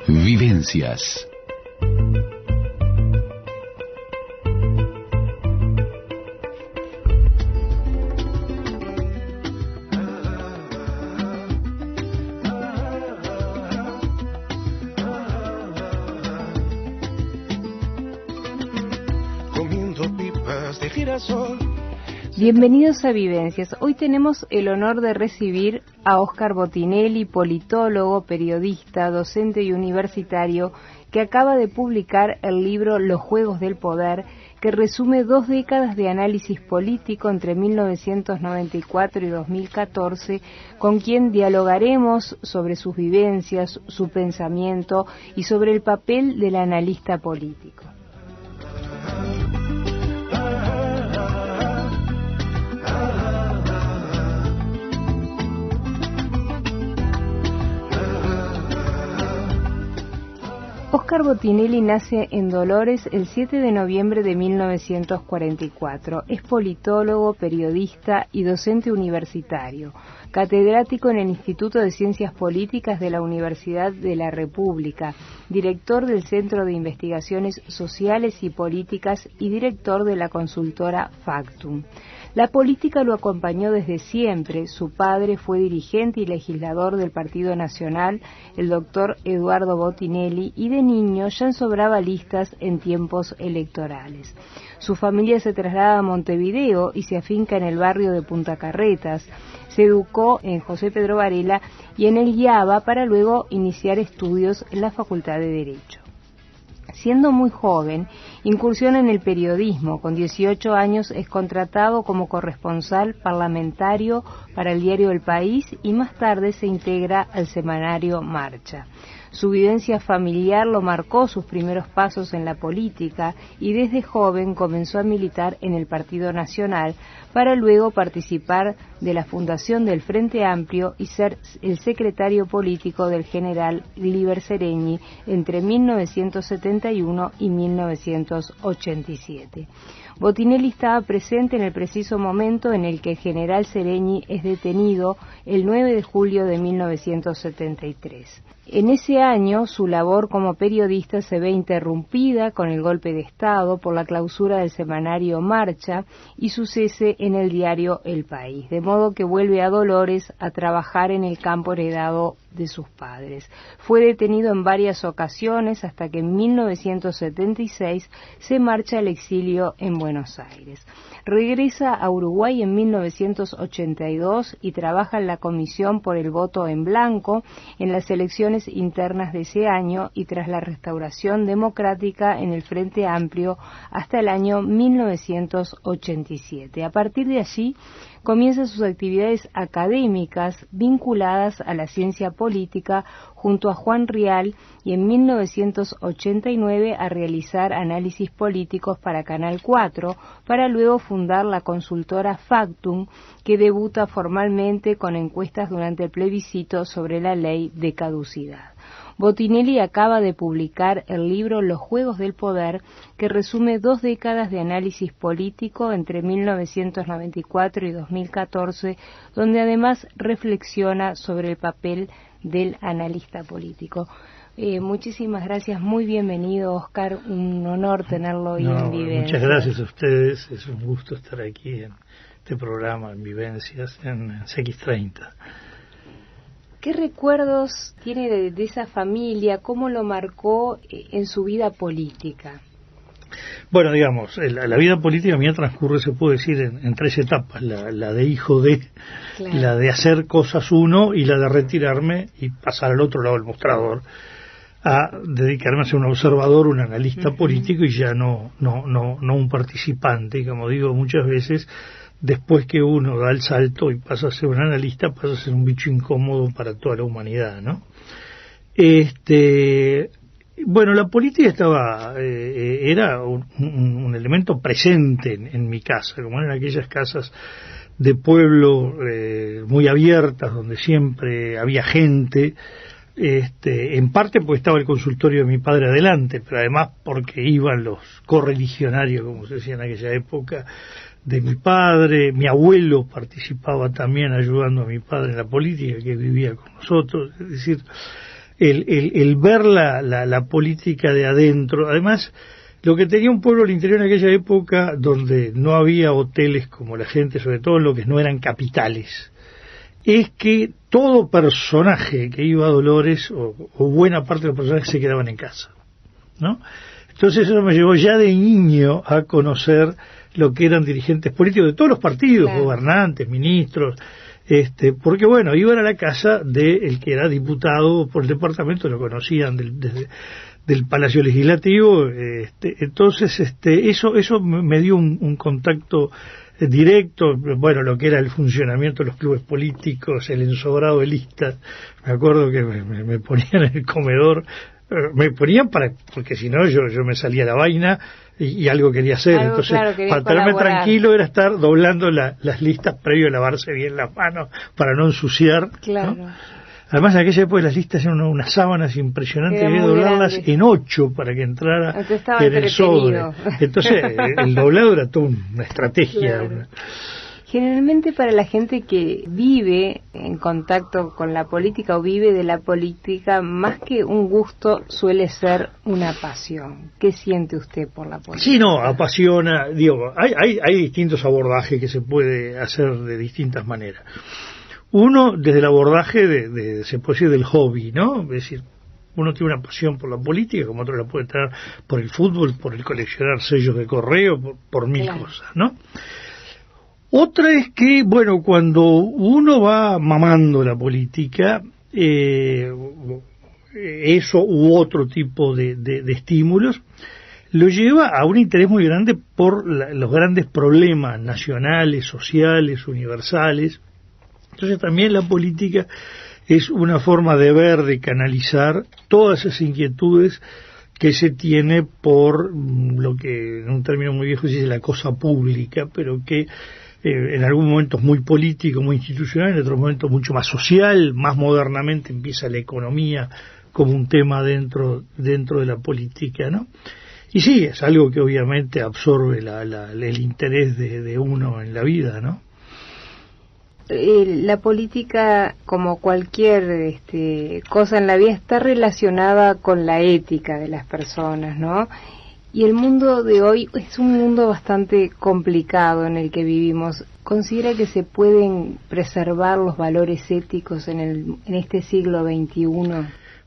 Vivencias. Bienvenidos a Vivencias. Hoy tenemos el honor de recibir a Óscar Botinelli, politólogo, periodista, docente y universitario, que acaba de publicar el libro Los Juegos del Poder, que resume 2 décadas de análisis político entre 1994 y 2014, con quien dialogaremos sobre sus vivencias, su pensamiento y sobre el papel del analista político. Óscar Botinelli nace en Dolores el 7 de noviembre de 1944. Es politólogo, periodista y docente universitario, catedrático en el Instituto de Ciencias Políticas de la Universidad de la República, director del Centro de Investigaciones Sociales y Políticas y director de la consultora Factum. La política lo acompañó desde siempre. Su padre fue dirigente y legislador del Partido Nacional, el doctor Eduardo Botinelli, y de niño ya ensobraba listas en tiempos electorales. Su familia se traslada a Montevideo y se afinca en el barrio de Punta Carretas. Se educó en José Pedro Varela y en el IABA para luego iniciar estudios en la Facultad de Derecho. Siendo muy joven, incursiona en el periodismo. Con 18 años es contratado como corresponsal parlamentario para el diario El País y más tarde se integra al semanario Marcha. Su vivencia familiar lo marcó sus primeros pasos en la política y desde joven comenzó a militar en el Partido Nacional para luego participar de la fundación del Frente Amplio y ser el secretario político del general Gliber Seregni entre 1971 y 1987. Botinelli estaba presente en el preciso momento en el que el general Seregni es detenido el 9 de julio de 1973. En ese año, su labor como periodista se ve interrumpida con el golpe de Estado por la clausura del semanario Marcha y su cese en el diario El País, de modo que vuelve a Dolores a trabajar en el campo heredado de sus padres. Fue detenido en varias ocasiones hasta que en 1976 se marcha al exilio en Buenos Aires. Regresa a Uruguay en 1982 y trabaja en la Comisión por el Voto en Blanco en las elecciones internas de ese año y tras la restauración democrática en el Frente Amplio hasta el año 1987. A partir de allí comienza sus actividades académicas vinculadas a la ciencia política junto a Juan Rial y en 1989 a realizar análisis políticos para Canal 4 para luego fundar la consultora Factum, que debuta formalmente con encuestas durante el plebiscito sobre la ley de caducidad. Botinelli acaba de publicar el libro Los Juegos del Poder, que resume 2 décadas de análisis político entre 1994 y 2014, donde además reflexiona sobre el papel del analista político. Muchísimas gracias, muy bienvenido, Óscar, un honor tenerlo hoy en Vivencias. Muchas gracias a ustedes, es un gusto estar aquí en este programa, en Vivencias, en CX30. ¿Qué recuerdos tiene de esa familia? ¿Cómo lo marcó en su vida política? Bueno, digamos, la vida política mía transcurre, se puede decir, en 3 etapas. La de hijo de, claro, la de hacer cosas uno y la de retirarme y pasar al otro lado del mostrador a dedicarme a ser un observador, un analista político y ya no un participante. Y como digo muchas veces, después que uno da el salto y pasa a ser un analista, pasa a ser un bicho incómodo para toda la humanidad, ¿no? Bueno, la política era un elemento presente en mi casa, como eran aquellas casas de pueblo muy abiertas, donde siempre había gente, en parte porque estaba el consultorio de mi padre adelante, pero además porque iban los correligionarios, como se decía en aquella época, de mi padre. Mi abuelo participaba también ayudando a mi padre en la política, que vivía con nosotros. Es decir, el ver la política de adentro. Además, lo que tenía un pueblo al interior en aquella época, donde no había hoteles como la gente, sobre todo en lo que no eran capitales, es que todo personaje que iba a Dolores, o buena parte de los personajes, se quedaban en casa, ¿no? Entonces eso me llevó ya de niño a conocer lo que eran dirigentes políticos de todos los partidos, claro, gobernantes, ministros, porque bueno, iban a la casa del que era diputado por el departamento, lo conocían del Palacio Legislativo, entonces eso me dio un contacto directo, bueno, lo que era el funcionamiento de los clubes políticos, el ensobrado de listas. Me acuerdo que me ponían en el comedor, me ponían porque si no yo me salía a la vaina y algo quería hacer. Entonces, claro, para estarme tranquilo era estar doblando las listas previo a lavarse bien las manos para no ensuciar, claro, ¿no? Además, en aquella época las listas eran unas sábanas impresionantes, había que doblarlas en 8 para que entrara en el sobre. Entonces, el doblado era toda una estrategia. Claro. Generalmente para la gente que vive en contacto con la política o vive de la política, más que un gusto suele ser una pasión. ¿Qué siente usted por la política? Sí, no, apasiona. Digo, hay distintos abordajes que se puede hacer de distintas maneras. Uno, desde el abordaje se puede decir del hobby, ¿no? Es decir, uno tiene una pasión por la política, como otro la puede tener por el fútbol, por el coleccionar sellos de correo, por mil cosas, ¿no? Otra es que, bueno, cuando uno va mamando la política, eso u otro tipo de estímulos, lo lleva a un interés muy grande por los grandes problemas nacionales, sociales, universales. Entonces también la política es una forma de ver, de canalizar todas esas inquietudes que se tiene por lo que en un término muy viejo se dice la cosa pública, pero que en algún momento es muy político, muy institucional, en otros momentos mucho más social, más modernamente empieza la economía como un tema dentro de la política, ¿no? Y sí, es algo que obviamente absorbe el interés de uno en la vida, ¿no? La política, como cualquier cosa en la vida, está relacionada con la ética de las personas, ¿no? Y el mundo de hoy es un mundo bastante complicado en el que vivimos. ¿Considera que se pueden preservar los valores éticos en este siglo XXI?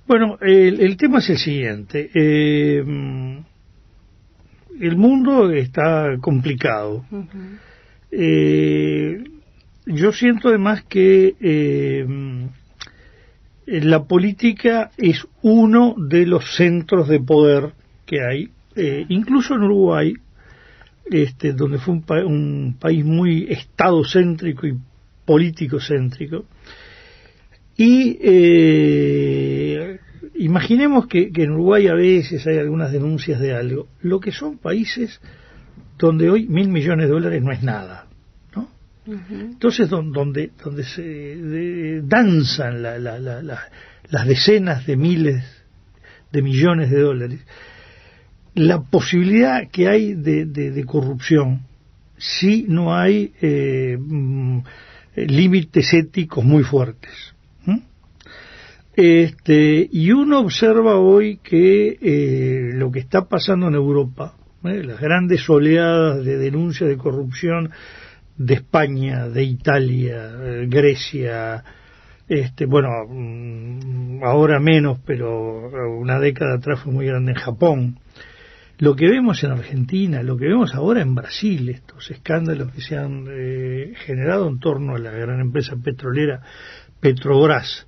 Bueno, el tema es el siguiente. El mundo está complicado. Uh-huh. Yo siento además que la política es uno de los centros de poder que hay, incluso en Uruguay, donde fue un país muy estadocéntrico y político-céntrico. Y imaginemos que en Uruguay a veces hay algunas denuncias de algo, lo que son países donde hoy $1.000 millones no es nada. Entonces, donde se danzan las decenas de miles de millones de dólares, la posibilidad que hay de corrupción, si no hay límites éticos muy fuertes. Y uno observa hoy que lo que está pasando en Europa, las grandes oleadas de denuncia de corrupción de España, de Italia, Grecia, bueno, ahora menos, pero una década atrás fue muy grande en Japón. Lo que vemos en Argentina, lo que vemos ahora en Brasil, estos escándalos que se han generado en torno a la gran empresa petrolera Petrobras,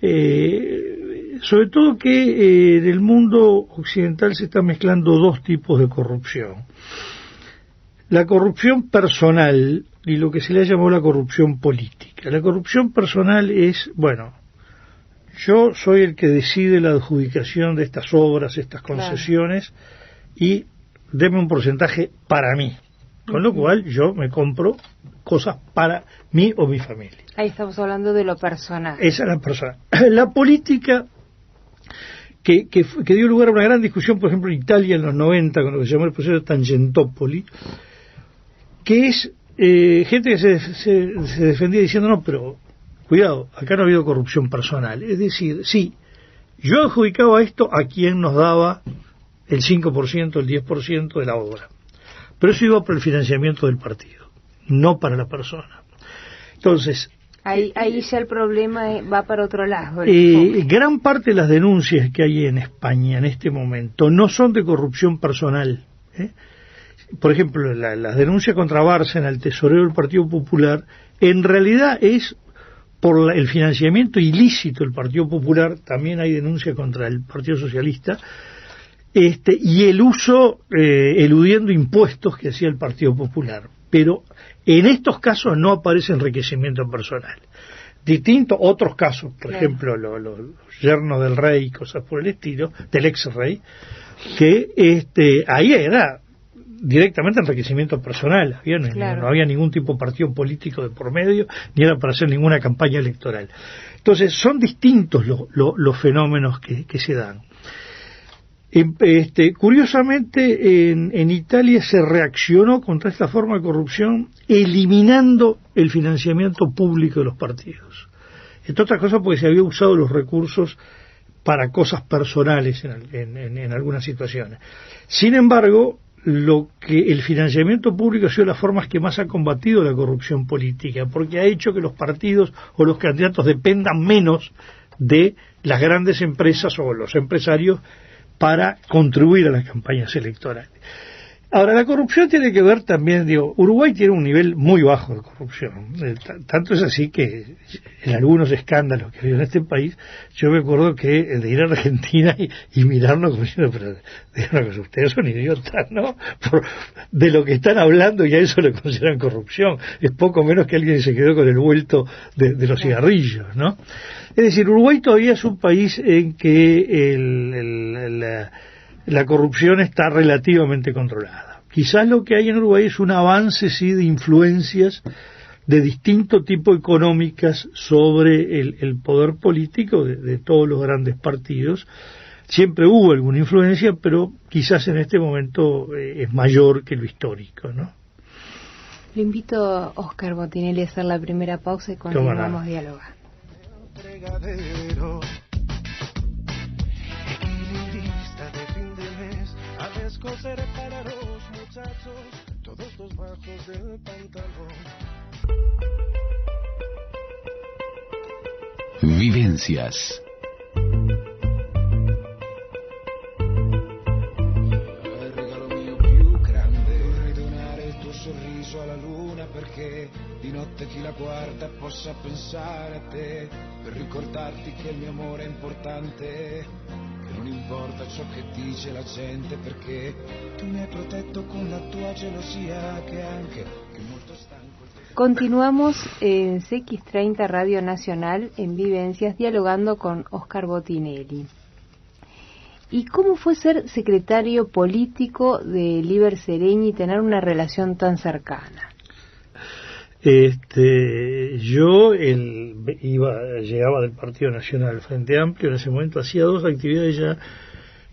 sobre todo que en el mundo occidental se están mezclando dos tipos de corrupción. La corrupción personal y lo que se le ha llamado la corrupción política. La corrupción personal es, bueno, yo soy el que decide la adjudicación de estas obras, estas concesiones, claro, y deme un porcentaje para mí. Con lo cual yo me compro cosas para mí o mi familia. Ahí estamos hablando de lo personal. Esa es la personal. La política que dio lugar a una gran discusión, por ejemplo, en Italia en los 90, con lo que se llamó el proceso de Tangentopoli, que es gente que se defendía diciendo, no, pero cuidado, acá no ha habido corrupción personal. Es decir, sí, Yo adjudicaba esto a quien nos daba el 5%, el 10% de la obra. Pero eso iba para el financiamiento del partido, no para la persona. Entonces... Ahí ya el problema va para otro lado. Gran parte de las denuncias que hay en España en este momento no son de corrupción personal. Por ejemplo, la denuncia contra Bárcena, el tesorero del Partido Popular, en realidad es por el financiamiento ilícito del Partido Popular. También hay denuncia contra el Partido Socialista, y el uso eludiendo impuestos que hacía el Partido Popular. Pero en estos casos no aparece enriquecimiento personal. Distinto otros casos, por ejemplo, los yernos del rey, cosas por el estilo, del ex rey, que ahí era directamente enriquecimiento personal. No había ningún tipo de partido político de por medio, ni era para hacer ninguna campaña electoral. Entonces son distintos los fenómenos que se dan. Curiosamente, en Italia se reaccionó contra esta forma de corrupción eliminando el financiamiento público de los partidos. Entre otras cosas porque se había usado los recursos para cosas personales en algunas situaciones. Sin embargo, el financiamiento público ha sido las formas que más ha combatido la corrupción política, porque ha hecho que los partidos o los candidatos dependan menos de las grandes empresas o los empresarios para contribuir a las campañas electorales. Ahora, la corrupción tiene que ver también, Uruguay tiene un nivel muy bajo de corrupción. Tanto es así que en algunos escándalos que ha habido en este país, yo me acuerdo que de ir a Argentina y mirarnos como diciendo, pero díganos que ustedes son idiotas, ¿no? De lo que están hablando y a eso le consideran corrupción. Es poco menos que alguien se quedó con el vuelto de los cigarrillos, ¿no? Es decir, Uruguay todavía es un país en que la corrupción está relativamente controlada. Quizás lo que hay en Uruguay es un avance, sí, de influencias de distinto tipo económicas sobre el poder político de todos los grandes partidos. Siempre hubo alguna influencia, pero quizás en este momento es mayor que lo histórico, ¿no? Le invito a Óscar Botinelli a hacer la primera pausa y continuamos dialogando. Coseré para los muchachos todos los bajos del pantalón. Vivencias. Il regalo mio più grande, vorrei donare il tuo sorriso alla luna perché di notte chi la guarda possa pensare a te, per ricordarti che il mio amore è importante. Non importa ciò che dice la gente perché tu mi hai protetto con la tua gelosia che anche molto stanco. Continuamos en CX30 Radio Nacional en Vivencias dialogando con Óscar Botinelli. ¿Y cómo fue ser secretario político de Líber Seregni y tener una relación tan cercana? Yo llegaba del Partido Nacional Frente Amplio, en ese momento hacía dos actividades ya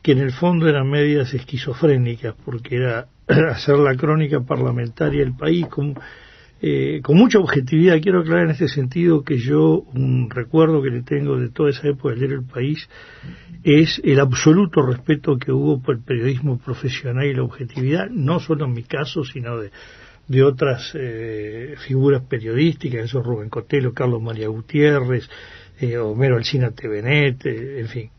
que en el fondo eran medias esquizofrénicas, porque era hacer la crónica parlamentaria del país con mucha objetividad. Quiero aclarar en este sentido que yo, un recuerdo que le tengo de toda esa época de leer El País, es el absoluto respeto que hubo por el periodismo profesional y la objetividad, no solo en mi caso, sino de otras figuras periodísticas, eso Rubén Cotelo, Carlos María Gutiérrez, Homero Alsina Tevenet, en fin.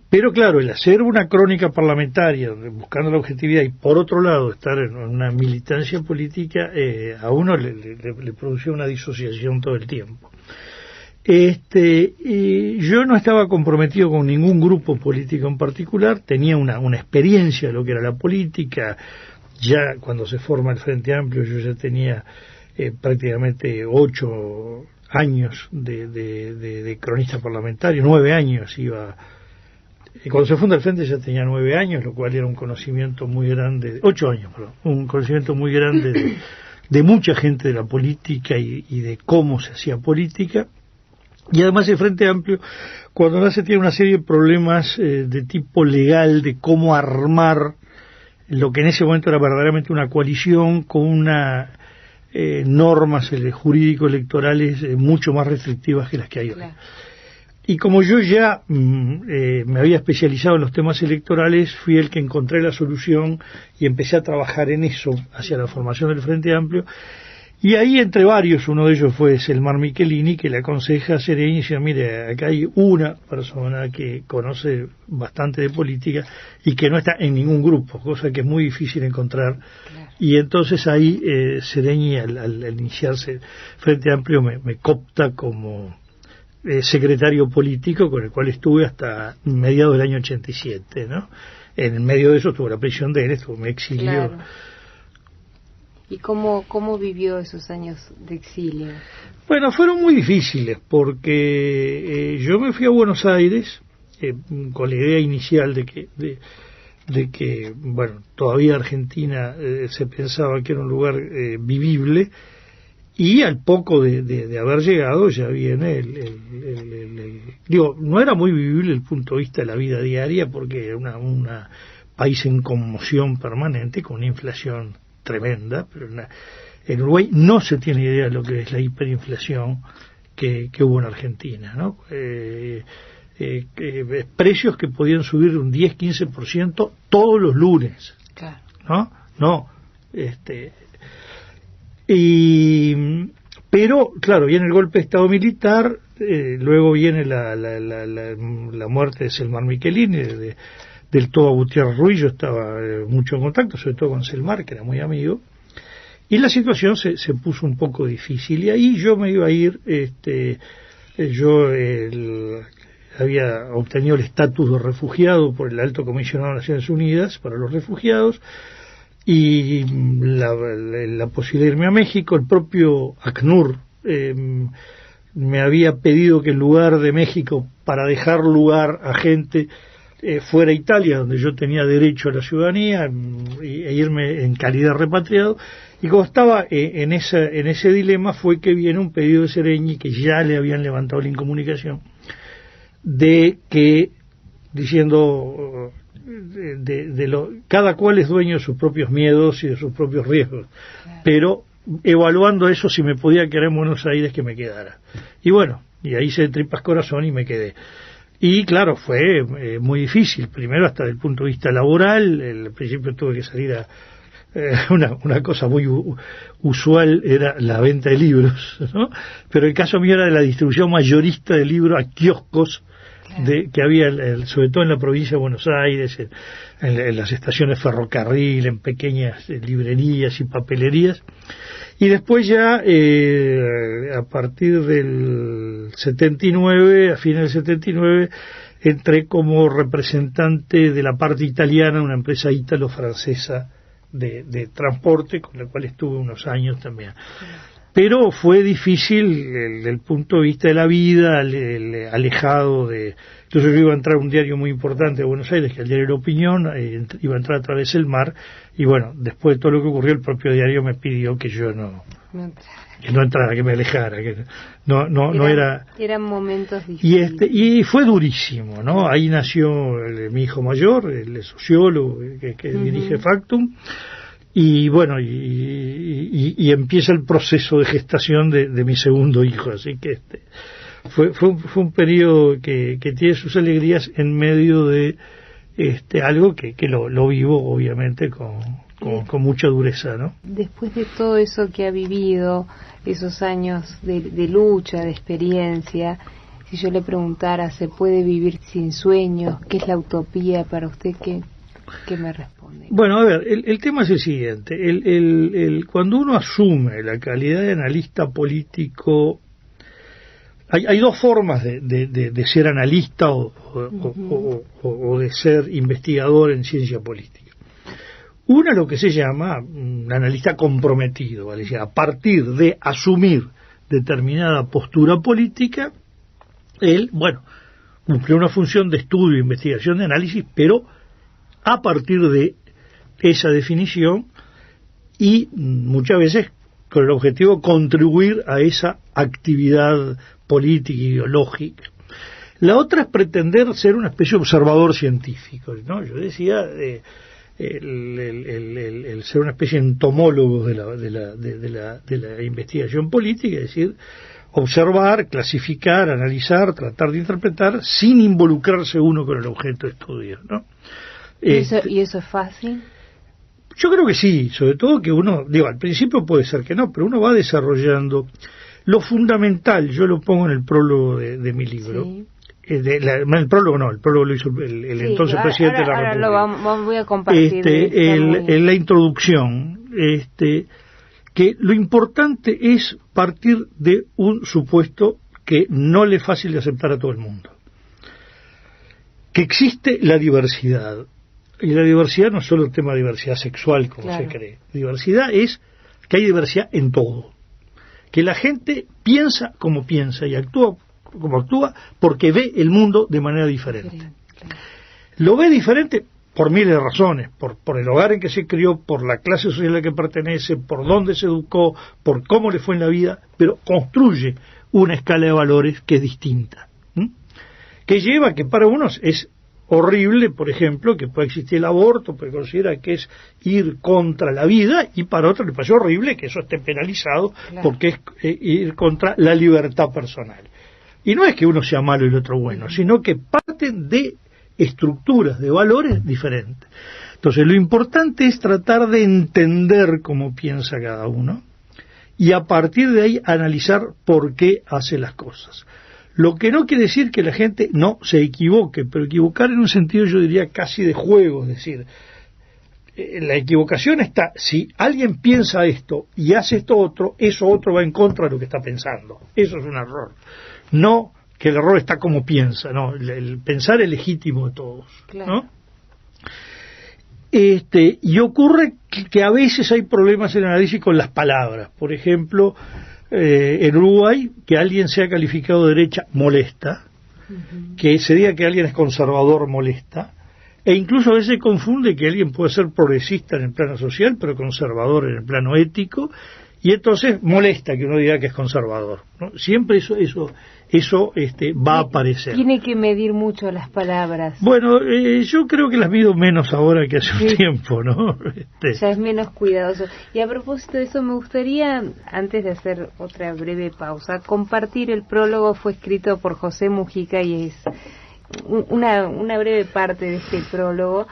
Pero claro, el hacer una crónica parlamentaria buscando la objetividad y por otro lado estar en una militancia política, a uno le producía una disociación todo el tiempo. Yo no estaba comprometido con ningún grupo político en particular, tenía una experiencia de lo que era la política. Ya cuando se forma el Frente Amplio yo ya tenía prácticamente 8 años de cronista parlamentario, 9 años iba. Cuando se funda el Frente ya tenía 9 años, lo cual era un conocimiento muy grande, 8 años, perdón, un conocimiento muy grande de mucha gente de la política y de cómo se hacía política. Y además el Frente Amplio, cuando nace, tiene una serie de problemas de tipo legal, de cómo armar lo que en ese momento era verdaderamente una coalición con una normas jurídico-electorales mucho más restrictivas que las que hay hoy. Claro. Y como yo ya me había especializado en los temas electorales, fui el que encontré la solución y empecé a trabajar en eso, hacia la formación del Frente Amplio. Y ahí, entre varios, uno de ellos fue Selmar Michelini, que le aconseja a Sereñi y dice: mire, acá hay una persona que conoce bastante de política y que no está en ningún grupo, cosa que es muy difícil encontrar. Claro. Y entonces ahí Sereñi, al iniciarse Frente Amplio, me copta como secretario político, con el cual estuve hasta mediados del año 87, ¿no? En el medio de eso estuvo la prisión de él, me exilió. Claro. ¿Y cómo vivió esos años de exilio? Bueno, fueron muy difíciles, porque yo me fui a Buenos Aires con la idea inicial de que bueno, todavía Argentina se pensaba que era un lugar vivible, y al poco de haber llegado ya viene digo, no era muy vivible el punto de vista de la vida diaria, porque era un país en conmoción permanente, con una inflación tremenda, pero en Uruguay no se tiene idea de lo que es la hiperinflación que hubo en Argentina, ¿no? Precios que podían subir un 10-15% todos los lunes, claro. Pero claro, viene el golpe de Estado militar, luego viene la muerte de Selmar Michelini, del Toba Gutiérrez Ruiz. Yo estaba mucho en contacto, sobre todo con Selmar, que era muy amigo, y la situación se puso un poco difícil, y ahí yo me iba a ir. Había obtenido el estatus de refugiado por el Alto Comisionado de Naciones Unidas para los Refugiados, y la posibilidad de irme a México. El propio ACNUR me había pedido que en lugar de México, para dejar lugar a gente, fuera a Italia, donde yo tenía derecho a la ciudadanía, e irme en calidad de repatriado. Y como estaba en ese dilema, fue que viene un pedido de Sereñi, que ya le habían levantado la incomunicación, diciendo cada cual es dueño de sus propios miedos y de sus propios riesgos, claro. Pero evaluando eso, si me podía quedar en Buenos Aires, que me quedara. Y bueno, y ahí hice tripas corazón y me quedé. Y claro, fue muy difícil, primero hasta el punto de vista laboral. Al principio tuve que salir a una cosa muy usual, era la venta de libros, ¿no? Pero el caso mío era de la distribución mayorista de libros a kioscos, claro, que había sobre todo en la provincia de Buenos Aires, en las estaciones ferrocarril, en pequeñas librerías y papelerías. Y después ya, a partir del 79, a fines del 79, entré como representante de la parte italiana, una empresa ítalo-francesa de transporte, con la cual estuve unos años también. Pero fue difícil desde el punto de vista de la vida, alejado de... Entonces yo iba a entrar a un diario muy importante de Buenos Aires, que es el diario La Opinión, iba a entrar a través del mar, y bueno, después de todo lo que ocurrió, el propio diario me pidió que yo no entrara, que me alejara, que no era... Eran momentos difíciles. Y fue durísimo, ¿no? Ahí nació mi hijo mayor, el sociólogo que dirige Factum, y bueno, y empieza el proceso de gestación de mi segundo hijo, así que fue un periodo que tiene sus alegrías en medio de algo que lo vivo obviamente con mucha dureza, ¿no? Después de todo eso que ha vivido, esos años de lucha, de experiencia, si yo le preguntara, ¿se puede vivir sin sueños? ¿Qué es la utopía para usted? ¿Qué me responde? Bueno, a ver, el tema es el siguiente. Cuando uno asume la calidad de analista político, hay dos formas de ser analista o de ser investigador en ciencia política. Una, lo que se llama un analista comprometido, ¿vale? O sea, a partir de asumir determinada postura política, él, bueno, cumplió una función de estudio, investigación, de análisis, pero a partir de esa definición, y muchas veces con el objetivo de contribuir a esa actividad política, ideológica. La otra es pretender ser una especie de observador científico, ¿no? Yo decía el ser una especie de entomólogo de la investigación política, es decir, observar, clasificar, analizar, tratar de interpretar, sin involucrarse uno con el objeto de estudio, ¿no? ¿Y eso es fácil? Yo creo que sí, sobre todo que uno, al principio puede ser que no, pero uno va desarrollando. Lo fundamental, yo lo pongo en el prólogo de mi libro. Sí. El prólogo lo hizo el entonces presidente de la República. Ahora voy a compartir. En la introducción, que lo importante es partir de un supuesto que no le es fácil de aceptar a todo el mundo. Que existe la diversidad. Y la diversidad no es solo el tema de diversidad sexual, como se cree. Diversidad es que hay diversidad en todo. Que la gente piensa como piensa y actúa como actúa porque ve el mundo de manera diferente. Lo ve diferente por miles de razones, por el hogar en que se crió, por la clase social a la que pertenece, por dónde se educó, por cómo le fue en la vida, pero construye una escala de valores que es distinta. Que lleva que para unos es horrible, por ejemplo, que pueda existir el aborto, porque considera que es ir contra la vida, y para otros le parece horrible que eso esté penalizado, porque es ir contra la libertad personal. Y no es que uno sea malo y el otro bueno, sino que parten de estructuras, de valores diferentes. Entonces, lo importante es tratar de entender cómo piensa cada uno, y a partir de ahí analizar por qué hace las cosas. Lo que no quiere decir que la gente no se equivoque, pero equivocar en un sentido, yo diría, casi de juego. Es decir, la equivocación está, si alguien piensa esto y hace esto otro, eso otro va en contra de lo que está pensando. Eso es un error. No que el error está como piensa, no, el pensar es legítimo de todos, ¿no? Y ocurre que a veces hay problemas en el análisis con las palabras. Por ejemplo, en Uruguay, que alguien sea calificado de derecha molesta, que se diga que alguien es conservador molesta, e incluso a veces se confunde que alguien puede ser progresista en el plano social, pero conservador en el plano ético, y entonces molesta que uno diga que es conservador, ¿no? Siempre eso va a aparecer. Tiene que medir mucho las palabras. Bueno, yo creo que las mido menos ahora que hace un tiempo, ¿no? Ya es menos cuidadoso. Y a propósito de eso, me gustaría, antes de hacer otra breve pausa, compartir el prólogo. Fue escrito por José Mujica y es una breve parte de este prólogo.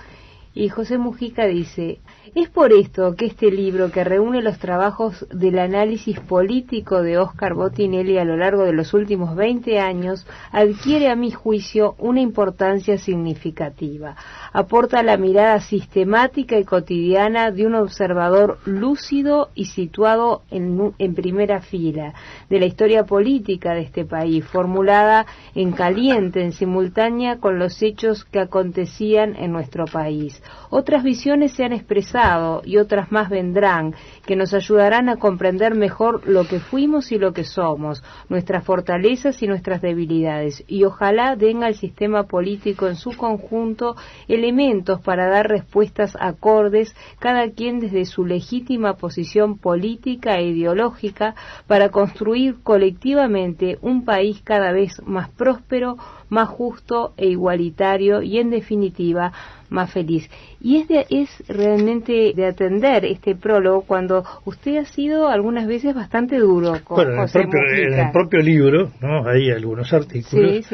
Y José Mujica dice: es por esto que este libro, que reúne los trabajos del análisis político de Óscar Botinelli a lo largo de los últimos 20 años, adquiere a mi juicio una importancia significativa. Aporta la mirada sistemática y cotidiana de un observador lúcido y situado en primera fila de la historia política de este país, formulada en caliente, en simultánea con los hechos que acontecían en nuestro país. Otras visiones se han expresado y otras más vendrán, que nos ayudarán a comprender mejor lo que fuimos y lo que somos, nuestras fortalezas y nuestras debilidades, y ojalá den al sistema político en su conjunto elementos para dar respuestas acordes, cada quien desde su legítima posición política e ideológica, para construir colectivamente un país cada vez más próspero, más justo e igualitario y, en definitiva, más feliz. Y es realmente de atender este prólogo cuando usted ha sido algunas veces bastante duro con José Mujica. En el propio libro, ¿no? Hay algunos artículos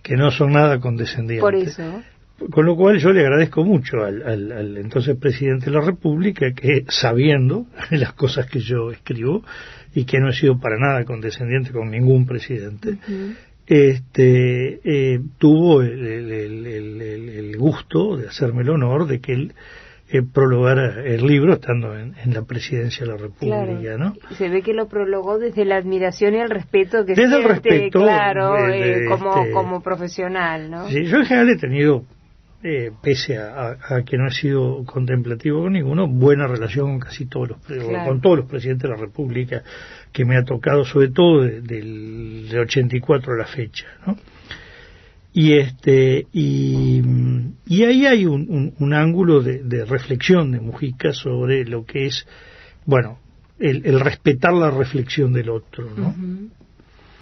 que no son nada condescendientes. Por eso. Con lo cual yo le agradezco mucho al entonces presidente de la República que, sabiendo las cosas que yo escribo y que no he sido para nada condescendiente con ningún presidente, tuvo el gusto de hacerme el honor de que él prologara el libro estando en la presidencia de la República, claro, ¿no? Se ve que lo prologó desde la admiración y el respeto que desde siente, el respeto, claro, como profesional, ¿no? Sí, yo en general he tenido, pese a que no he sido contemplativo con ninguno, buena relación con casi todos con todos los presidentes de la República que me ha tocado, sobre todo del 84 a la fecha, ¿no? Y ahí hay un ángulo de reflexión de Mujica sobre lo que es, bueno, el respetar la reflexión del otro, ¿no?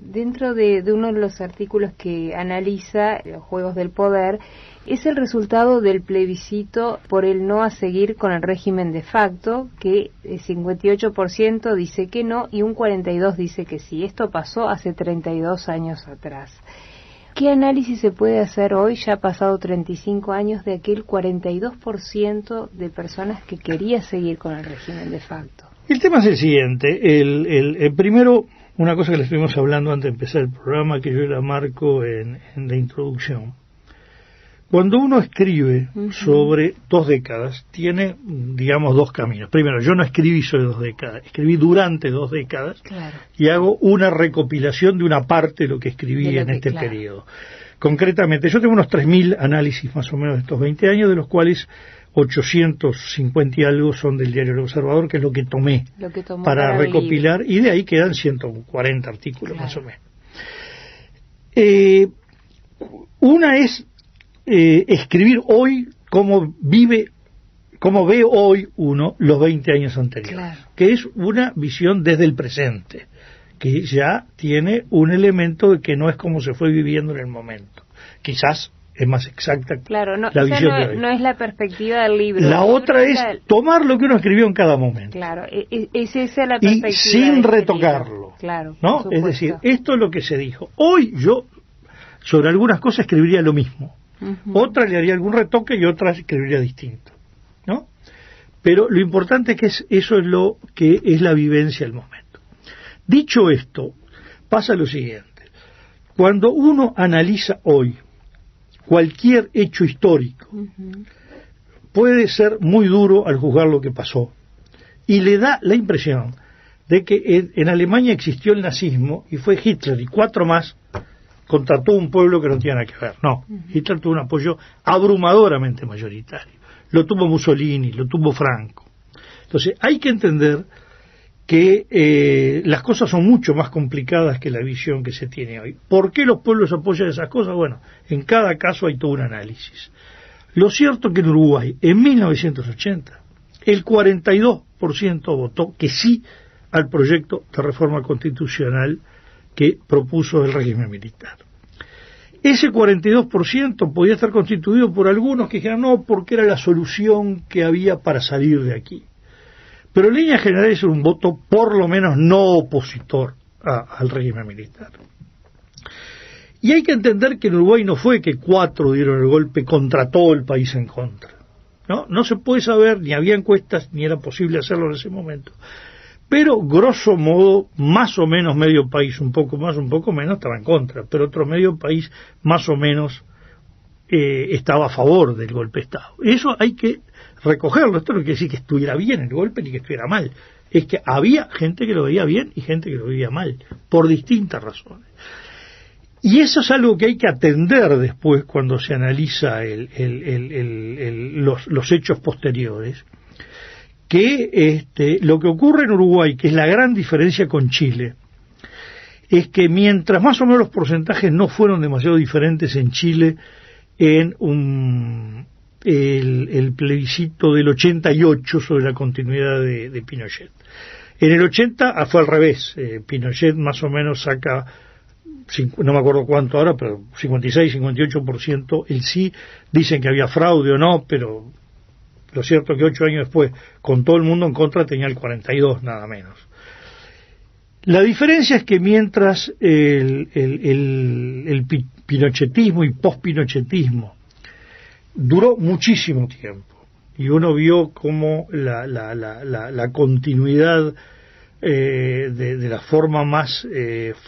Dentro de uno de los artículos que analiza los juegos del poder, es el resultado del plebiscito por el no a seguir con el régimen de facto, que el 58% dice que no y un 42% dice que sí. Esto pasó hace 32 años atrás. ¿Qué análisis se puede hacer hoy, ya ha pasado 35 años, de aquel 42% de personas que quería seguir con el régimen de facto? El tema es el siguiente. El primero, una cosa que le estuvimos hablando antes de empezar el programa, que yo la marco en la introducción. Cuando uno escribe sobre 2 décadas, tiene, digamos, 2 caminos. Primero, yo no escribí sobre 2 décadas, escribí durante 2 décadas, claro, y hago una recopilación de una parte de lo que escribí en este periodo. Concretamente, yo tengo unos 3.000 análisis más o menos de estos 20 años, de los cuales 850 y algo son del diario El Observador, que es lo que tomé para recopilar, y de ahí quedan 140 artículos, claro, más o menos. Una es escribir hoy cómo ve hoy uno los 20 años anteriores, claro, que es una visión desde el presente, que ya tiene un elemento de que no es como se fue viviendo en el momento. Quizás es más exacta, claro, la visión de hoy. No es la perspectiva del libro. La otra es tomar lo que uno escribió en cada momento. Claro, es esa la perspectiva. Y sin retocarlo. Claro, ¿no? Es decir, esto es lo que se dijo. Hoy yo sobre algunas cosas escribiría lo mismo. Otra le haría algún retoque y otra escribiría distinto, ¿no? Pero lo importante es que eso es lo que es la vivencia del momento. Dicho esto, pasa lo siguiente. Cuando uno analiza hoy cualquier hecho histórico, puede ser muy duro al juzgar lo que pasó, y le da la impresión de que en Alemania existió el nazismo y fue Hitler y 4 más contra todo un pueblo que no tiene nada que ver. No, Hitler tuvo un apoyo abrumadoramente mayoritario. Lo tuvo Mussolini, lo tuvo Franco. Entonces hay que entender que las cosas son mucho más complicadas que la visión que se tiene hoy. ¿Por qué los pueblos apoyan esas cosas? Bueno, en cada caso hay todo un análisis. Lo cierto es que en Uruguay, en 1980, el 42% votó que sí al proyecto de reforma constitucional que propuso el régimen militar. Ese 42% podía estar constituido por algunos que dijeran no, porque era la solución que había para salir de aquí. Pero en líneas generales era un voto por lo menos no opositor al régimen militar. Y hay que entender que en Uruguay no fue que 4 dieron el golpe contra todo el país en contra. No se puede saber, ni había encuestas, ni era posible hacerlo en ese momento. Pero, grosso modo, más o menos medio país, un poco más, un poco menos, estaba en contra. Pero otro medio país, más o menos, estaba a favor del golpe de Estado. Eso hay que recogerlo. Esto no quiere decir que estuviera bien el golpe ni que estuviera mal. Es que había gente que lo veía bien y gente que lo veía mal, por distintas razones. Y eso es algo que hay que atender después cuando se analiza los hechos posteriores. Que lo que ocurre en Uruguay, que es la gran diferencia con Chile, es que mientras más o menos los porcentajes no fueron demasiado diferentes en Chile en el plebiscito del 88 sobre la continuidad de Pinochet. En el 80 fue al revés, Pinochet más o menos saca, no me acuerdo cuánto ahora, pero 56, 58% el sí, dicen que había fraude o no, pero lo cierto es que 8 años después, con todo el mundo en contra, tenía el 42, nada menos. La diferencia es que mientras el pinochetismo y post-pinochetismo duró muchísimo tiempo, y uno vio cómo la continuidad de la forma más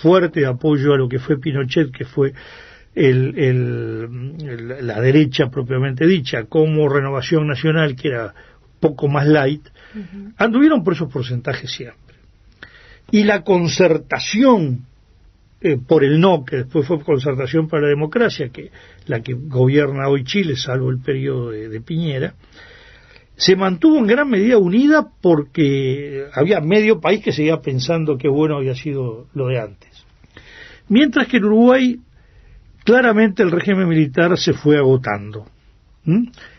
fuerte de apoyo a lo que fue Pinochet, que fue la derecha propiamente dicha, como Renovación Nacional, que era poco más light, anduvieron por esos porcentajes siempre. Y la concertación por el no, que después fue concertación para la democracia, que la que gobierna hoy Chile, salvo el periodo de Piñera, se mantuvo en gran medida unida porque había medio país que seguía pensando que bueno había sido lo de antes. Mientras que en Uruguay claramente el régimen militar se fue agotando.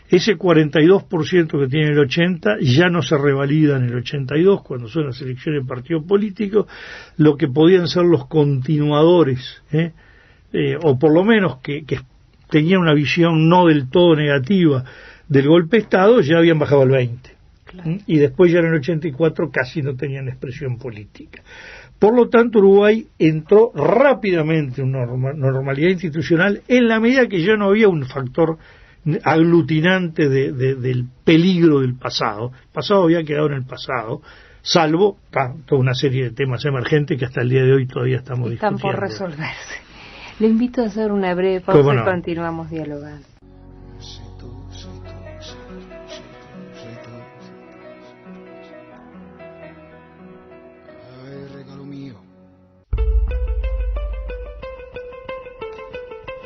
ese 42% que tiene el 80 ya no se revalida en el 82 cuando son las elecciones de partido político, lo que podían ser los continuadores, o por lo menos que tenían una visión no del todo negativa del golpe de Estado, ya habían bajado al 20. Claro. Y después ya en el 84 casi no tenían expresión política. Por lo tanto, Uruguay entró rápidamente en una normalidad institucional en la medida que ya no había un factor aglutinante del peligro del pasado. El pasado había quedado en el pasado, salvo toda una serie de temas emergentes que hasta el día de hoy todavía están discutiendo. Por resolverse. Le invito a hacer una breve pausa y continuamos dialogando.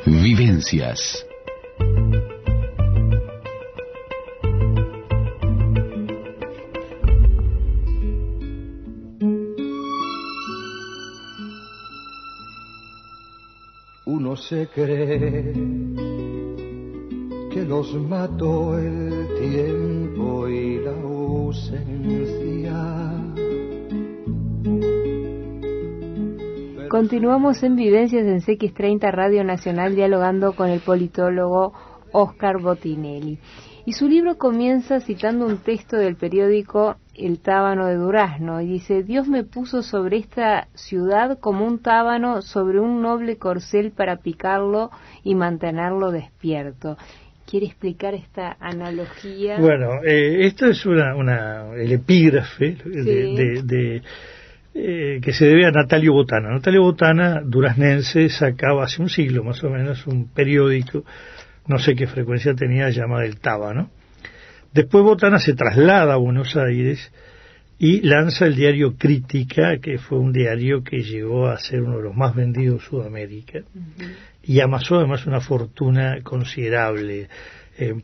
Vivencias. Uno se cree que los mató el tiempo y la ausencia. Continuamos en Vivencias en CX30 Radio Nacional dialogando con el politólogo Óscar Botinelli. Y su libro comienza citando un texto del periódico El Tábano de Durazno y dice: Dios me puso sobre esta ciudad como un tábano sobre un noble corcel para picarlo y mantenerlo despierto. ¿Quiere explicar esta analogía? Bueno, esto es el epígrafe que se debe a Natalio Botana. Natalio Botana, duraznense, sacaba hace un siglo más o menos un periódico, no sé qué frecuencia tenía, llamado El Tábano. Después Botana se traslada a Buenos Aires y lanza el diario Crítica, que fue un diario que llegó a ser uno de los más vendidos en Sudamérica, y amasó además una fortuna considerable.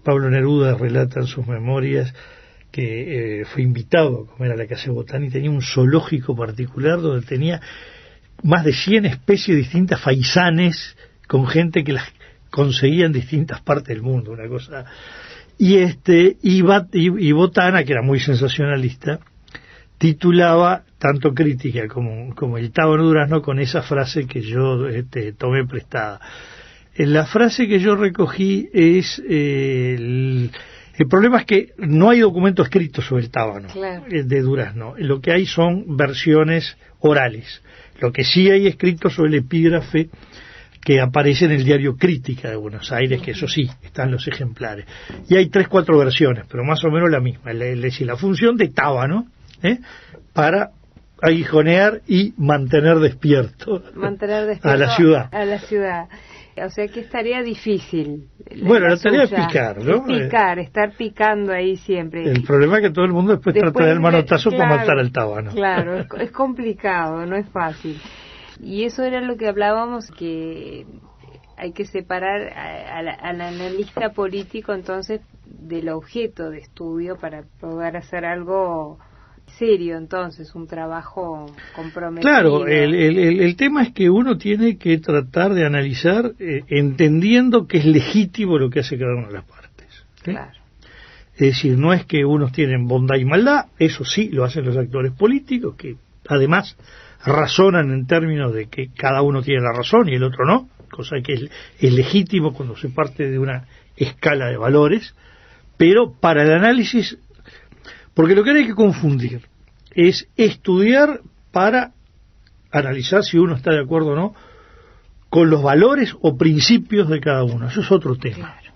Pablo Neruda relata en sus memorias que fue invitado a comer a la casa de Botana y tenía un zoológico particular donde tenía más de 100 especies distintas, faisanes, con gente que las conseguía en distintas partes del mundo, una cosa. Y Botana, que era muy sensacionalista, titulaba tanto Crítica como El Tábano de Durazno con esa frase que yo tomé prestada. La frase que yo recogí es el problema es que no hay documento escrito sobre el tábano de Durazno. Lo que hay son versiones orales. Lo que sí hay escrito sobre el epígrafe que aparece en el diario Crítica de Buenos Aires, que eso sí, están los ejemplares. Y hay 3-4 versiones, pero más o menos la misma. Es decir, la función de tábano para aguijonear y mantener despierto a la ciudad. O sea que es tarea difícil. Bueno, la tarea es picar, ¿no? Estar picando ahí siempre. El problema es que todo el mundo después trata de dar el manotazo para matar al tábano. Claro, es complicado, no es fácil. Y eso era lo que hablábamos, que hay que separar al analista político entonces del objeto de estudio para poder hacer algo serio, entonces, un trabajo comprometido. Claro, el tema es que uno tiene que tratar de analizar entendiendo que es legítimo lo que hace cada una de las partes. Claro. Es decir, no es que unos tienen bondad y maldad, eso sí lo hacen los actores políticos, que además razonan en términos de que cada uno tiene la razón y el otro no, cosa que es legítimo cuando se parte de una escala de valores, pero para el análisis. Porque lo que no hay que confundir es estudiar para analizar si uno está de acuerdo o no con los valores o principios de cada uno. Eso es otro tema. Claro.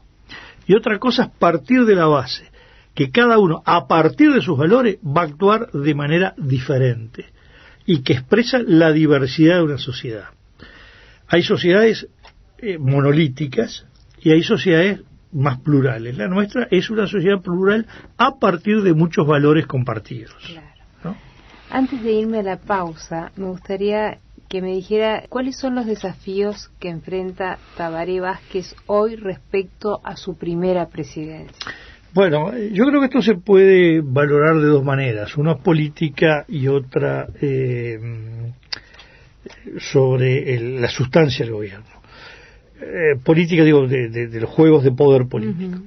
Y otra cosa es partir de la base, que cada uno, a partir de sus valores, va a actuar de manera diferente y que expresa la diversidad de una sociedad. Hay sociedades monolíticas y hay sociedades más plurales. La nuestra es una sociedad plural a partir de muchos valores compartidos. Claro. ¿No? Antes de irme a la pausa, me gustaría que me dijera cuáles son los desafíos que enfrenta Tabaré Vázquez hoy respecto a su primera presidencia. Bueno, yo creo que esto se puede valorar de dos maneras, una política y otra sobre la sustancia del gobierno. Política, digo, de los juegos de poder político.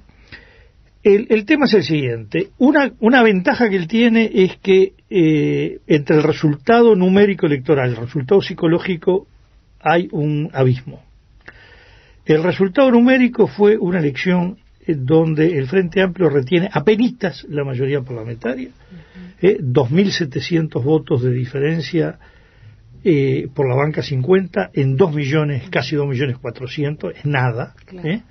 el tema es el siguiente. Una ventaja que él tiene es que entre el resultado numérico electoral y el resultado psicológico hay un abismo. El resultado numérico fue una elección donde el Frente Amplio retiene apenitas la mayoría parlamentaria, 2.700 votos de diferencia por la banca 50 en 2 millones, casi 2.400.000, es nada. Claro.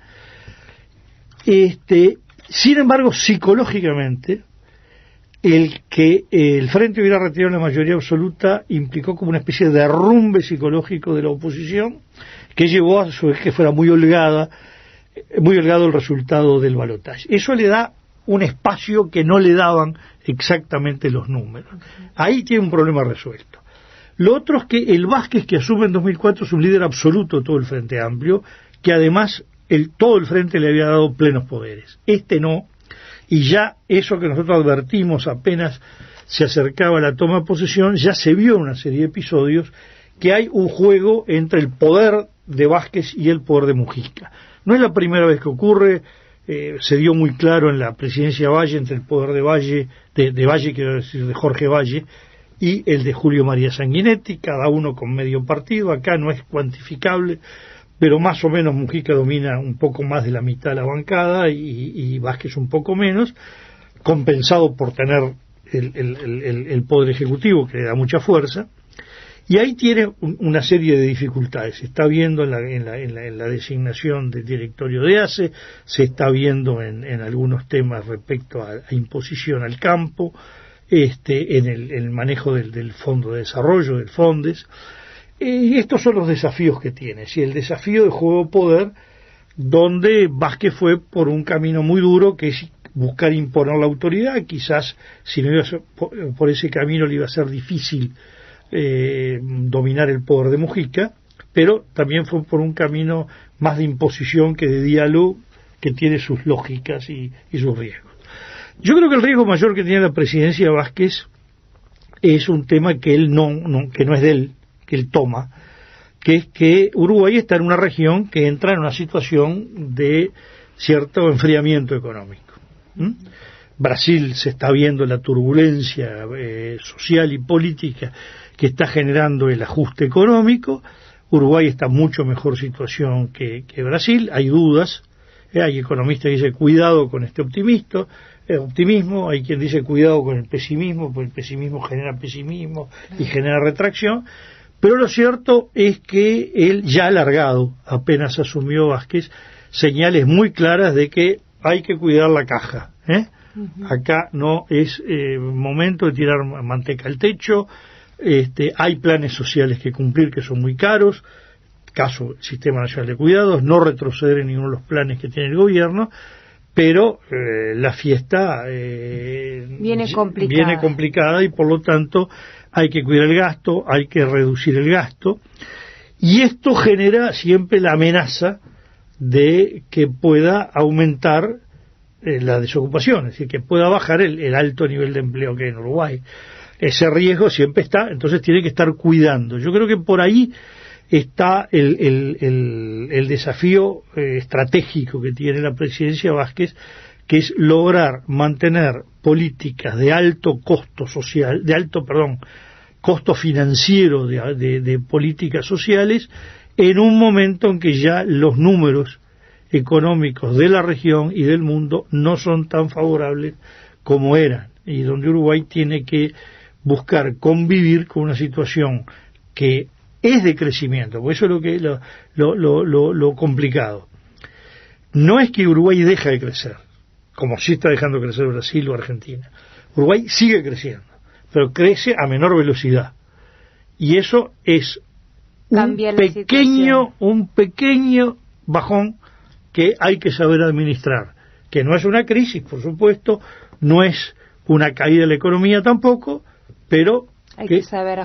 Sin embargo, psicológicamente, el que el Frente hubiera retirado la mayoría absoluta implicó como una especie de derrumbe psicológico de la oposición, que llevó a su vez que fuera muy holgado el resultado del balotaje. Eso le da un espacio que no le daban exactamente los números. Ahí tiene un problema resuelto. Lo otro es que el Vázquez, que asume en 2004, es un líder absoluto de todo el Frente Amplio, que además todo el Frente le había dado plenos poderes. No, y ya eso que nosotros advertimos apenas se acercaba a la toma de posesión, ya se vio en una serie de episodios que hay un juego entre el poder de Vázquez y el poder de Mujica. No es la primera vez que ocurre, se dio muy claro en la presidencia Valle, entre el poder de Valle, quiero decir, de Jorge Valle, y el de Julio María Sanguinetti, cada uno con medio partido. Acá no es cuantificable, pero más o menos Mujica domina un poco más de la mitad de la bancada y Vázquez un poco menos, compensado por tener el poder ejecutivo, que le da mucha fuerza. Y ahí tiene una serie de dificultades. Se está viendo en la designación del directorio de ACE, se está viendo en algunos temas respecto a imposición al campo, en el manejo del Fondo de Desarrollo, del FONDES. Y estos son los desafíos que tiene. Y el desafío de juego de poder, donde Vázquez fue por un camino muy duro, que es buscar imponer la autoridad. Quizás si no iba a ser por ese camino le iba a ser difícil dominar el poder de Mujica, pero también fue por un camino más de imposición que de diálogo, que tiene sus lógicas y sus riesgos. Yo creo que el riesgo mayor que tiene la presidencia de Vázquez es un tema que él que no es de él, que él toma, que es que Uruguay está en una región que entra en una situación de cierto enfriamiento económico. Brasil se está viendo la turbulencia social y política que está generando el ajuste económico. Uruguay está en mucho mejor situación que Brasil. Hay dudas, hay economistas que dicen cuidado con este optimismo, hay quien dice cuidado con el pesimismo, porque el pesimismo genera pesimismo y genera retracción. Pero lo cierto es que él ya alargado, apenas asumió Vázquez, señales muy claras de que hay que cuidar la caja. Acá no es momento de tirar manteca al techo. Hay planes sociales que cumplir que son muy caros, caso Sistema Nacional de Cuidados, no retroceder en ninguno de los planes que tiene el gobierno, pero la fiesta viene complicada y por lo tanto hay que cuidar el gasto, hay que reducir el gasto, y esto genera siempre la amenaza de que pueda aumentar la desocupación, es decir, que pueda bajar el alto nivel de empleo que hay en Uruguay. Ese riesgo siempre está, entonces tiene que estar cuidando. Yo creo que por ahí está el desafío estratégico que tiene la presidencia Vázquez, que es lograr mantener políticas de alto costo social, costo financiero de políticas sociales, en un momento en que ya los números económicos de la región y del mundo no son tan favorables como eran, y donde Uruguay tiene que buscar convivir con una situación que es de crecimiento, porque eso es lo complicado. No es que Uruguay deja de crecer, como sí está dejando de crecer Brasil o Argentina. Uruguay sigue creciendo, pero crece a menor velocidad. Y eso es un pequeño bajón que hay que saber administrar, que no es una crisis, por supuesto, no es una caída de la economía tampoco, pero hay que saber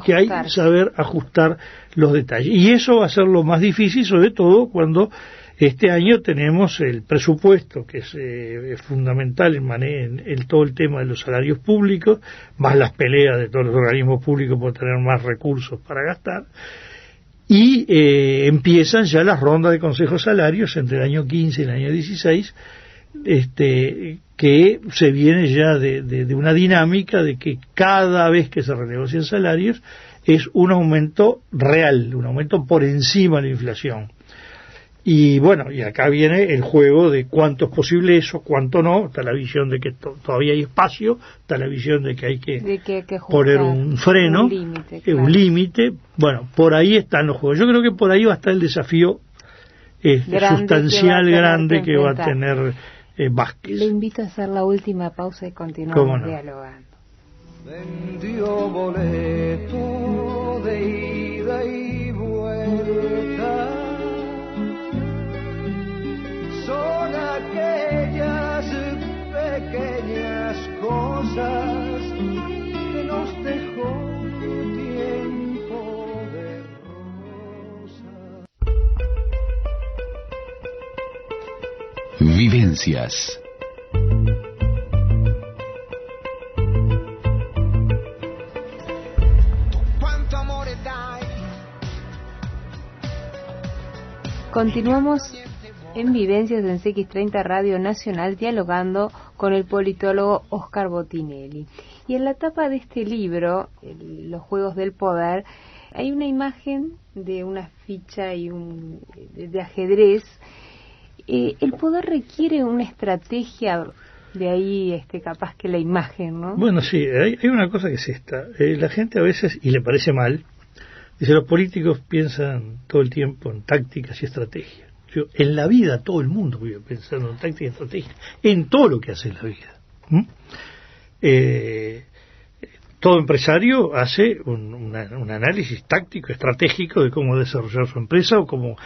ajustar los detalles. Y eso va a ser lo más difícil, sobre todo cuando este año tenemos el presupuesto, que es fundamental en todo el tema de los salarios públicos, más las peleas de todos los organismos públicos por tener más recursos para gastar, y empiezan ya las rondas de consejos salarios entre el año 15 y el año 16, que se viene ya de una dinámica de que cada vez que se renegocian salarios es un aumento real, un aumento por encima de la inflación. Y bueno, y acá viene el juego de cuánto es posible eso, cuánto no. Está la visión de que todavía hay espacio, está la visión de que hay que poner un freno, un límite. Bueno, por ahí están los juegos. Yo creo que por ahí va a estar el desafío sustancial, grande que va a tener Vázquez. Le invito a hacer la última pausa y continuamos dialogando. Vendió boleto de ida y vuelta. Son aquellas pequeñas cosas que nos dejó tiempo de rosa. Vivencias. Continuamos en Vivencias en CX30 Radio Nacional dialogando con el politólogo Óscar Botinelli. Y en la tapa de este libro, Los Juegos del Poder, hay una imagen de una ficha y de ajedrez. El poder requiere una estrategia, de ahí capaz que la imagen, ¿no? Bueno, sí, hay una cosa que es esta. La gente a veces, y le parece mal, dice, los políticos piensan todo el tiempo en tácticas y estrategias. En la vida todo el mundo vive pensando en táctica y estrategia, en todo lo que hace en la vida. Todo empresario hace un análisis táctico, estratégico de cómo desarrollar su empresa, o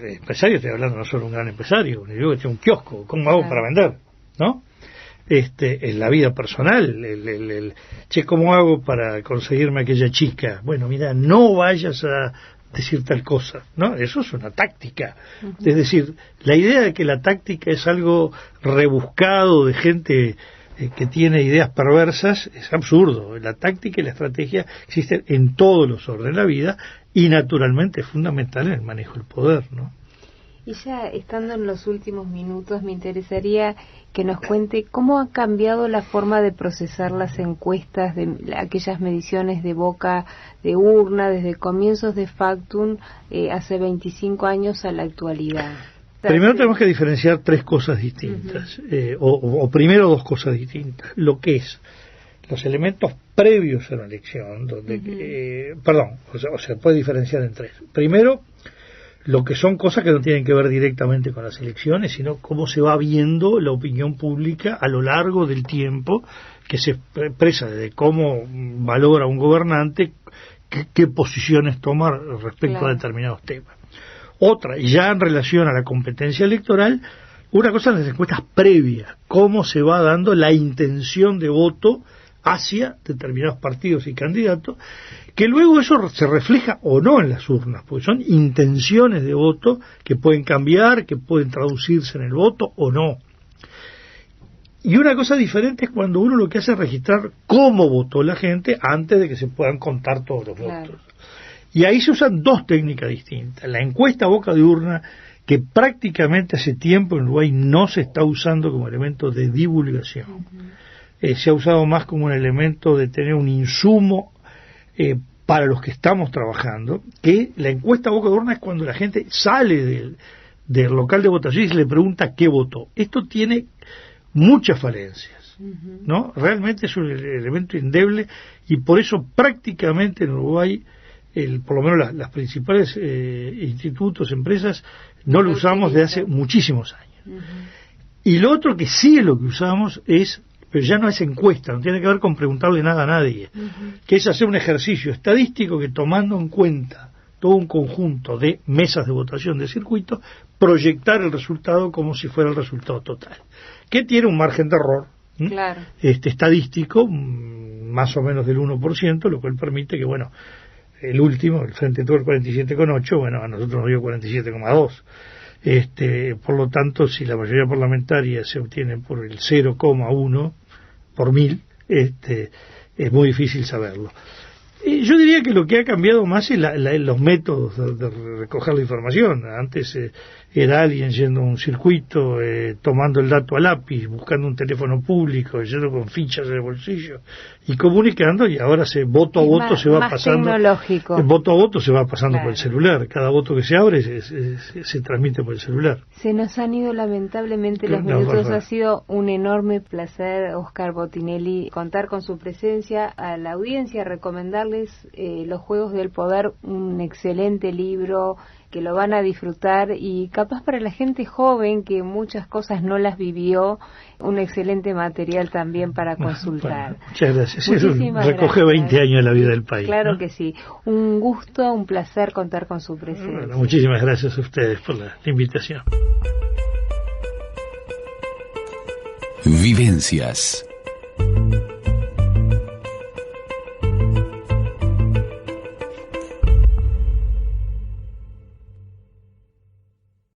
empresario, estoy hablando no solo de un gran empresario, digo que tiene un kiosco, ¿cómo hago para vender? ¿No? En la vida personal, ¿cómo hago para conseguirme aquella chica? Bueno, mira, no vayas a decir tal cosa, ¿no? Eso es una táctica. Uh-huh. Es decir, la idea de que la táctica es algo rebuscado de gente que tiene ideas perversas es absurdo. La táctica y la estrategia existen en todos los órdenes de la vida y naturalmente es fundamental en el manejo del poder, ¿no? Y ya estando en los últimos minutos, me interesaría que nos cuente cómo ha cambiado la forma de procesar las encuestas, de aquellas mediciones de boca de urna, desde comienzos de Factum hace 25 años a la actualidad. Primero tenemos que diferenciar tres cosas distintas, o primero dos cosas distintas. Lo que es los elementos previos a la elección, donde, o sea, puede diferenciar en tres. Primero, lo que son cosas que no tienen que ver directamente con las elecciones, sino cómo se va viendo la opinión pública a lo largo del tiempo, que se expresa de cómo valora un gobernante, qué posiciones toma respecto a determinados temas. Otra, ya en relación a la competencia electoral, una cosa en las encuestas previas, cómo se va dando la intención de voto hacia determinados partidos y candidatos, que luego eso se refleja o no en las urnas, porque son intenciones de voto que pueden cambiar, que pueden traducirse en el voto o no. Y una cosa diferente es cuando uno lo que hace es registrar cómo votó la gente antes de que se puedan contar todos los votos. Y ahí se usan dos técnicas distintas. La encuesta a boca de urna, que prácticamente hace tiempo en Uruguay no se está usando como elemento de divulgación. Se ha usado más como un elemento de tener un insumo para los que estamos trabajando, que la encuesta a boca de urna es cuando la gente sale del local de votación y se le pregunta qué votó. Esto tiene muchas falencias, ¿no? Realmente es un elemento endeble y por eso prácticamente en Uruguay, por lo menos las principales institutos, empresas, no lo usamos desde hace muchísimos años. Y lo otro que sí es lo que usamos es, pero ya no es encuesta, no tiene que ver con preguntarle nada a nadie, que es hacer un ejercicio estadístico que, tomando en cuenta todo un conjunto de mesas de votación de circuito, proyectar el resultado como si fuera el resultado total, que tiene un margen de error estadístico más o menos del 1%, lo cual permite que, bueno, el último, el Frente tuvo el 47,8, bueno, a nosotros nos dio 47,2. Por lo tanto, si la mayoría parlamentaria se obtiene por el 0,1 por 1000, es muy difícil saberlo. Yo diría que lo que ha cambiado más es los métodos de recoger la información. Antes era alguien yendo a un circuito, tomando el dato a lápiz, buscando un teléfono público, yendo con fichas en el bolsillo y comunicando, y ahora voto a voto se va pasando. Tecnológico. El voto a voto se va pasando Claro. por el celular. Cada voto que se abre se transmite por el celular. Se nos han ido lamentablemente los No, minutos. por Ha sido un enorme placer, Oscar Botinelli, contar con su presencia. A la audiencia recomendarles Los Juegos del Poder, un excelente libro que lo van a disfrutar, y capaz para la gente joven que muchas cosas no las vivió, un excelente material también para consultar. Bueno, muchas gracias. Muchísimas Recoge gracias. 20 años de la vida del país. Claro, ¿no? que sí. Un gusto, un placer contar con su presencia. Bueno, muchísimas gracias a ustedes por la invitación. Vivencias.